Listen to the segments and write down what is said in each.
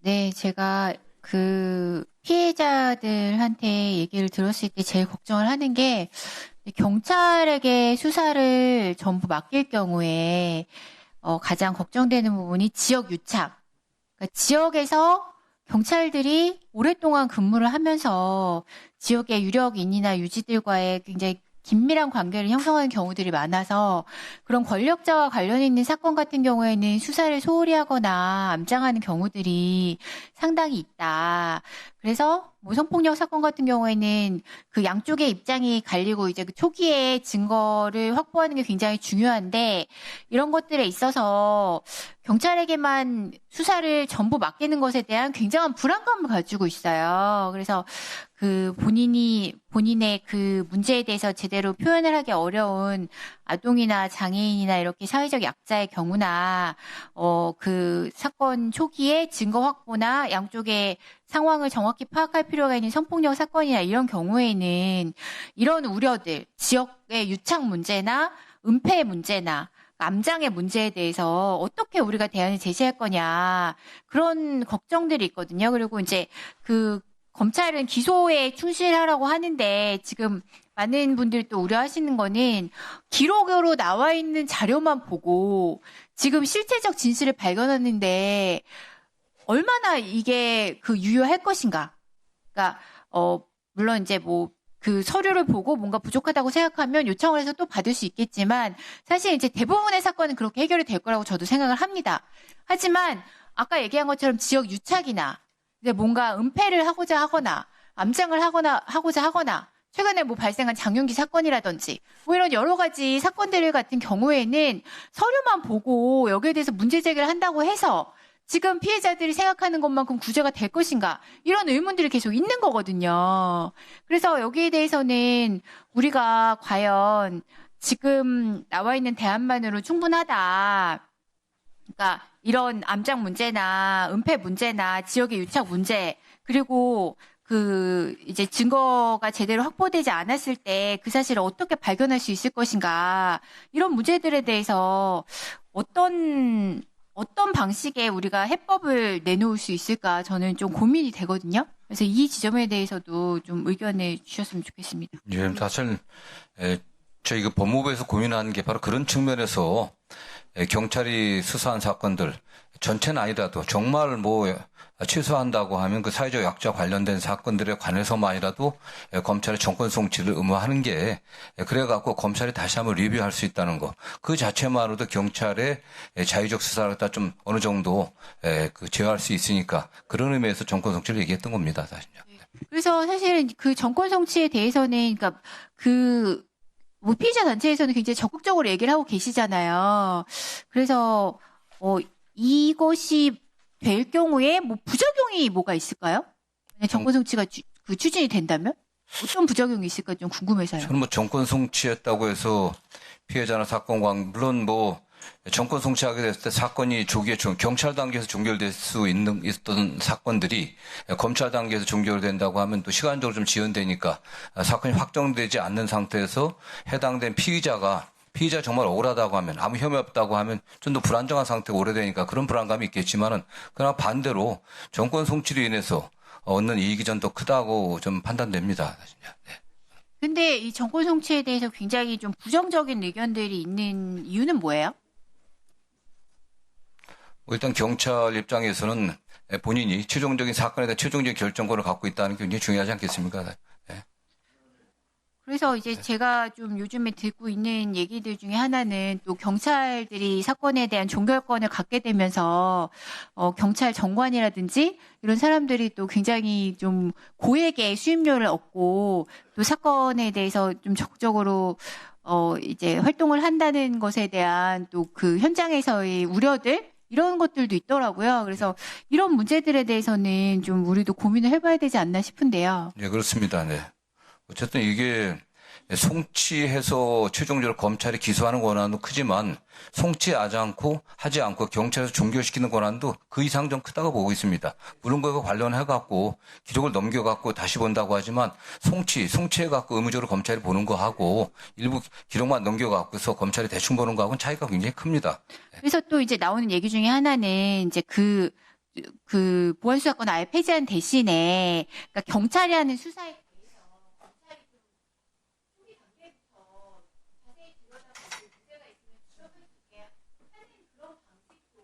네, 제가 그 피해자들한테 얘기를 들었을 때 제일 걱정을 하는 게 경찰에게 수사를 전부 맡길 경우에 가장 걱정되는 부분이 지역 유착. 그러니까 지역에서 경찰들이 오랫동안 근무를 하면서 지역의 유력인이나 유지들과의 굉장히 긴밀한 관계를 형성하는 경우들이 많아서 그런 권력자와 관련 있는 사건 같은 경우에는 수사를 소홀히 하거나 암장하는 경우들이 상당히 있다. 그래서 뭐 성폭력 사건 같은 경우에는 그 양쪽의 입장이 갈리고 이제 그 초기에 증거를 확보하는 게 굉장히 중요한데 이런 것들에 있어서 경찰에게만 수사를 전부 맡기는 것에 대한 굉장한 불안감을 가지고 있어요. 그래서 그 본인의 그 문제에 대해서 제대로 표현을 하기 어려운 아동이나 장애인이나 이렇게 사회적 약자의 경우나 그 사건 초기에 증거 확보나 양쪽의 상황을 정확히 파악할 필요가 있는 성폭력 사건이나 이런 경우에는 이런 우려들, 지역의 유착 문제나 은폐 문제나 암장의 문제에 대해서 어떻게 우리가 대안을 제시할 거냐 그런 걱정들이 있거든요. 그리고 이제 그 검찰은 기소에 충실하라고 하는데 지금 많은 분들이 또 우려하시는 거는 기록으로 나와 있는 자료만 보고 지금 실체적 진실을 발견하는데 얼마나 이게 그 유효할 것인가. 그러니까 물론 이제 뭐 그 서류를 보고 뭔가 부족하다고 생각하면 요청을 해서 또 받을 수 있겠지만 사실 이제 대부분의 사건은 그렇게 해결이 될 거라고 저도 생각을 합니다. 하지만 아까 얘기한 것처럼 지역 유착이나 이제 뭔가 은폐를 하고자 하거나 암장을 하고자 하거나 최근에 뭐 발생한 장윤기 사건이라든지 뭐 이런 여러 가지 사건들 같은 경우에는 서류만 보고 여기에 대해서 문제 제기를 한다고 해서 지금 피해자들이 생각하는 것만큼 구제가 될 것인가 이런 의문들이 계속 있는 거거든요. 그래서 여기에 대해서는 우리가 과연 지금 나와 있는 대안만으로 충분하다. 그러니까 이런 암장 문제나 은폐 문제나 지역의 유착 문제 그리고 그 이제 증거가 제대로 확보되지 않았을 때 그 사실을 어떻게 발견할 수 있을 것인가 이런 문제들에 대해서 어떤 방식의 우리가 해법을 내놓을 수 있을까 저는 좀 고민이 되거든요. 그래서 이 지점에 대해서도 좀 의견을 주셨으면 좋겠습니다. 예, 사실 저희 법무부에서 고민하는 게 바로 그런 측면에서 경찰이 수사한 사건들 전체는 아니라도 정말 뭐 취소한다고 하면 그 사회적 약자 관련된 사건들에 관해서만이라도 검찰의 정권 송치를 의무화하는 게 그래갖고 검찰이 다시 한번 리뷰할 수 있다는 거. 그 자체만으로도 경찰의 자유적 수사를 갖다 좀 어느 정도 그 제어할 수 있으니까 그런 의미에서 정권 송치를 얘기했던 겁니다, 사실요. 그래서 사실은 그 정권 성취에 대해서는 그러니까 뭐 피해자 단체에서는 굉장히 적극적으로 얘기를 하고 계시잖아요. 그래서 이것이 될 경우에 뭐 부작용이 뭐가 있을까요? 정권 성취가 그 추진이 된다면 어떤 부작용이 있을까 좀 궁금해서요. 저는 뭐 정권 송치했다고 해서 피해자나 사건관 물론 뭐 정권 송치하게 됐을 때 사건이 조기에 경찰 단계에서 종결될 수 있던 사건들이 검찰 단계에서 종결된다고 하면 또 시간적으로 좀 지연되니까 사건이 확정되지 않는 상태에서 해당된 피의자 정말 억울하다고 하면 아무 혐의 없다고 하면 좀 더 불안정한 상태가 오래되니까 그런 불안감이 있겠지만은 그러나 반대로 정권 송치로 인해서 얻는 이익이 좀 더 크다고 좀 판단됩니다. 네. 근데 이 정권 성취에 대해서 굉장히 좀 부정적인 의견들이 있는 이유는 뭐예요? 일단 경찰 입장에서는 본인이 최종적인 사건에 대한 최종적인 결정권을 갖고 있다는 게 굉장히 중요하지 않겠습니까? 네. 그래서 이제 제가 좀 요즘에 듣고 있는 얘기들 중에 하나는 또 경찰들이 사건에 대한 종결권을 갖게 되면서 경찰 정관이라든지 이런 사람들이 또 굉장히 좀 고액의 수임료를 얻고 또 사건에 대해서 좀 적극적으로 이제 활동을 한다는 것에 대한 또 그 현장에서의 우려들 이런 것들도 있더라고요. 그래서 이런 문제들에 대해서는 좀 우리도 고민을 해봐야 되지 않나 싶은데요. 네, 그렇습니다. 네. 어쨌든 이게 송치해서 최종적으로 검찰이 기소하는 권한도 크지만 송치하지 않고 경찰에서 종결시키는 권한도 그 이상 좀 크다고 보고 있습니다. 물론 그거 관련해갖고 기록을 넘겨갖고 다시 본다고 하지만 송치해갖고 의무적으로 검찰이 보는 거하고 일부 기록만 넘겨갖고서 검찰이 대충 보는 거하고는 차이가 굉장히 큽니다. 그래서 또 이제 나오는 얘기 중에 하나는 이제 그 그 보안수사권 아예 폐지한 대신에 그러니까 경찰이 하는 수사에 대해서 검찰이 좀 초기 단계부터 자세히 들여다보고 문제가 있으면 지적해주게 하는 그런 방식도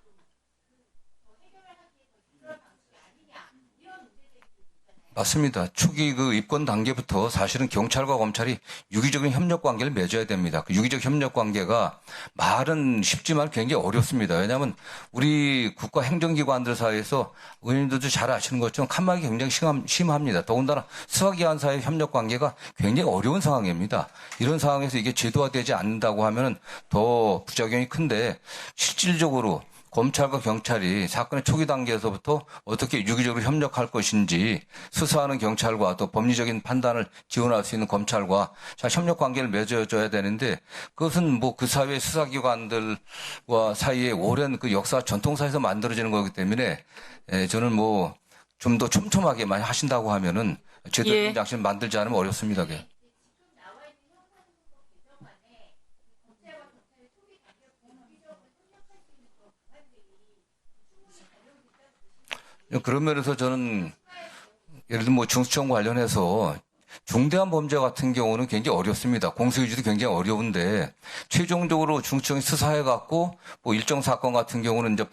좀더 해결을 하기에 더 유리한 방식이 아니냐 이런 문제들이 있잖아요. 맞습니다. 초기 그 입건 단계부터 사실은 경찰과 검찰이 유기적인 협력 관계를 맺어야 됩니다. 그 유기적 협력 관계가 말은 쉽지만 굉장히 어렵습니다. 왜냐하면 우리 국가 행정기관들 사이에서 의원님들도 잘 아시는 것처럼 칸막이 굉장히 심합니다. 더군다나 수사기관 사이의 협력 관계가 굉장히 어려운 상황입니다. 이런 상황에서 이게 제도화되지 않는다고 하면 더 부작용이 큰데 실질적으로 검찰과 경찰이 사건의 초기 단계에서부터 어떻게 유기적으로 협력할 것인지 수사하는 경찰과 또 법리적인 판단을 지원할 수 있는 검찰과 잘 협력 관계를 맺어줘야 되는데 그것은 뭐 그 사회의 수사기관들과 사이에 오랜 그 역사 전통사에서 만들어지는 거기 때문에 저는 뭐 좀 더 촘촘하게 많이 하신다고 하면은 제도적인 장치를 만들지 않으면 어렵습니다. 그게. 그런 면에서 저는 예를 들면 뭐 중수청 관련해서 중대한 범죄 같은 경우는 굉장히 어렵습니다. 공소유지도 굉장히 어려운데 최종적으로 중수청이 수사해갖고 뭐 일정 사건 같은 경우는 이제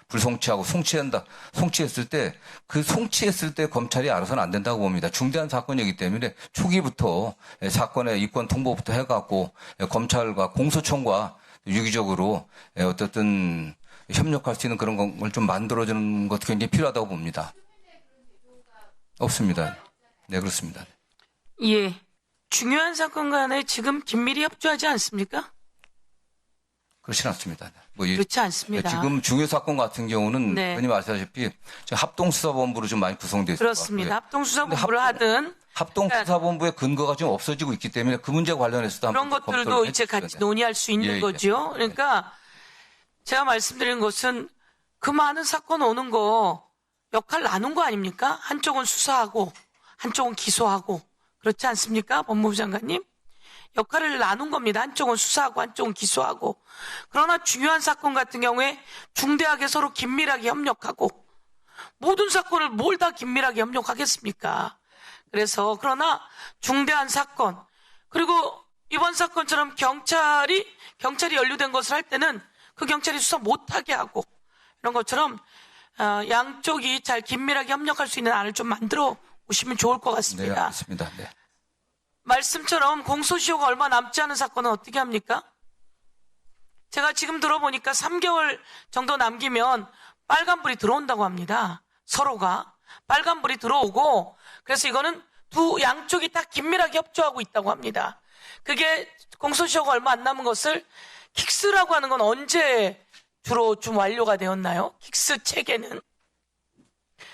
불송치하고 송치했을 때 그 송치했을 때 검찰이 알아서는 안 된다고 봅니다. 중대한 사건이기 때문에 초기부터 사건의 입건 통보부터 해갖고 검찰과 공소청과 유기적으로 어쨌든 협력할 수 있는 그런 걸 좀 만들어주는 것도 굉장히 필요하다고 봅니다. 없습니다. 네, 그렇습니다. 예. 중요한 사건 간에 지금 긴밀히 협조하지 않습니까? 그렇진 않습니다. 뭐 그렇지 않습니다. 지금 중요 사건 같은 경우는 네. 흔히 말씀하셨다시피 합동수사본부로 좀 많이 구성되어 있습니다. 그렇습니다. 합동수사본부를 하든 합동수사본부의 근거가 좀 없어지고 있기 때문에 그 문제 관련해서도 그런 것들도 이제 같이 논의할 수 있는 거죠. 그러니까 제가 말씀드린 것은 그 많은 사건 오는 거 역할 나눈 거 아닙니까? 한쪽은 수사하고 한쪽은 기소하고 그렇지 않습니까? 법무부 장관님? 역할을 나눈 겁니다. 한쪽은 수사하고 한쪽은 기소하고. 그러나 중요한 사건 같은 경우에 중대하게 서로 긴밀하게 협력하고 모든 사건을 뭘 다 긴밀하게 협력하겠습니까? 그래서 그러나 중대한 사건 그리고 이번 사건처럼 경찰이 연루된 것을 할 때는 그 경찰이 수사 못하게 하고 이런 것처럼 양쪽이 잘 긴밀하게 협력할 수 있는 안을 좀 만들어 오시면 좋을 것 같습니다. 네, 알겠습니다. 네. 말씀처럼 공소시효가 얼마 남지 않은 사건은 어떻게 합니까? 제가 지금 들어보니까 3개월 정도 남기면 빨간불이 들어온다고 합니다. 서로가 빨간불이 들어오고 그래서 이거는 두 양쪽이 다 긴밀하게 협조하고 있다고 합니다. 그게 공소시효가 얼마 안 남은 것을 킥스라고 하는 건 언제 주로 좀 완료가 되었나요? 킥스 체계는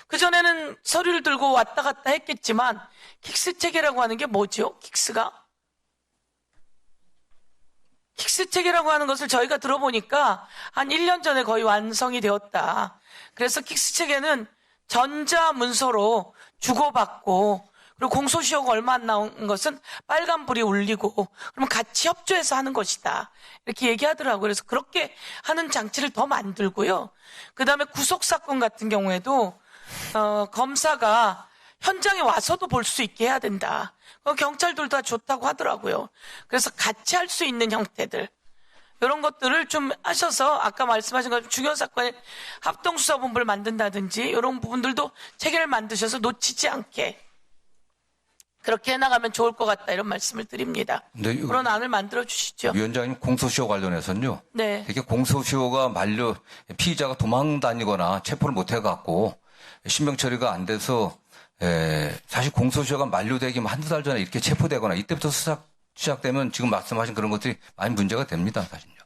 그전에는 서류를 들고 왔다 갔다 했겠지만 킥스 체계라고 하는 게 뭐죠? 킥스 체계라고 하는 것을 저희가 들어보니까 한 1년 전에 거의 완성이 되었다. 그래서 킥스 체계는 전자문서로 주고받고 그리고 공소시효가 얼마 안 나온 것은 빨간불이 울리고 그러면 같이 협조해서 하는 것이다. 이렇게 얘기하더라고요. 그래서 그렇게 하는 장치를 더 만들고요. 그 다음에 구속사건 같은 경우에도 검사가 현장에 와서도 볼 수 있게 해야 된다. 경찰들 다 좋다고 하더라고요. 그래서 같이 할 수 있는 형태들 이런 것들을 좀 하셔서 아까 말씀하신 것처럼 중요 사건에 합동수사본부를 만든다든지 이런 부분들도 체계를 만드셔서 놓치지 않게 그렇게 해나가면 좋을 것 같다 이런 말씀을 드립니다. 네, 그런 안을 만들어 주시죠. 위원장님 공소시효 관련해서는요. 네. 되게 공소시효가 피의자가 도망 다니거나 체포를 못 해갖고 신병 처리가 안 돼서 사실 공소시효가 만료되기 한두 달 전에 이렇게 체포되거나 이때부터 수사 시작되면 지금 말씀하신 그런 것들이 많이 문제가 됩니다. 사실요.